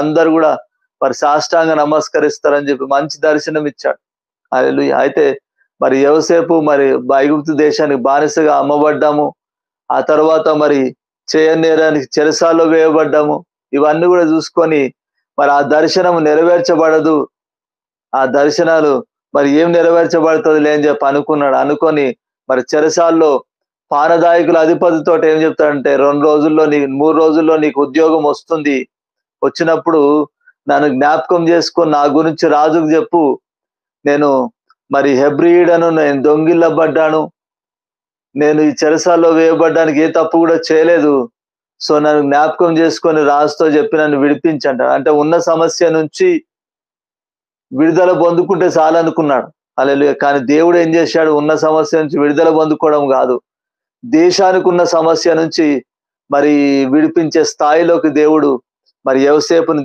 అందరు కూడా మరి సాష్టాంగ నమస్కరిస్తారని చెప్పి మంచి దర్శనం ఇచ్చాడు. హల్లెలూయా. అయితే మరి యోసేపు మరి ఐగుప్తు దేశానికి బానిసగా అమ్మబడ్డాము. ఆ తర్వాత మరి చేయని నేరానికి చెరసాల్లో వేయబడ్డాము. ఇవన్నీ కూడా చూసుకొని మరి ఆ దర్శనం నెరవేర్చబడదు, ఆ దర్శనాలు మరి ఏం నెరవేర్చబడుతుంది అని చెప్పి అనుకున్నాడు. అనుకొని మరి చెరసాల్లో పానదాయకుల అధిపతితో ఏం చెప్తాడంటే 2 రోజుల్లో 3 రోజుల్లో నీకు ఉద్యోగం వస్తుంది. వచ్చినప్పుడు నన్ను జ్ఞాపకం చేసుకొని నా గురించి రాజుకు చెప్పు. నేను మరి హెబ్రీయుడను, నేను దొంగిల్లబడ్డాను, నేను ఈ చెరసాల్లో వేయబడ్డానికి ఏ తప్పు కూడా చేయలేదు. సో నన్ను జ్ఞాపకం చేసుకొని రాజుతో చెప్పి నన్ను విడిపించంటాడు. అంటే ఉన్న సమస్య నుంచి విడుదల పొందుకుంటే చాలనుకున్నాడు. హల్లెలూయా. కానీ దేవుడు ఏం చేశాడు? ఉన్న సమస్య నుంచి విడుదల పొందుకోవడం కాదు, దేశానికి ఉన్న సమస్య నుంచి మరి విడిపించే స్థాయిలోకి దేవుడు మరి యోసేపుని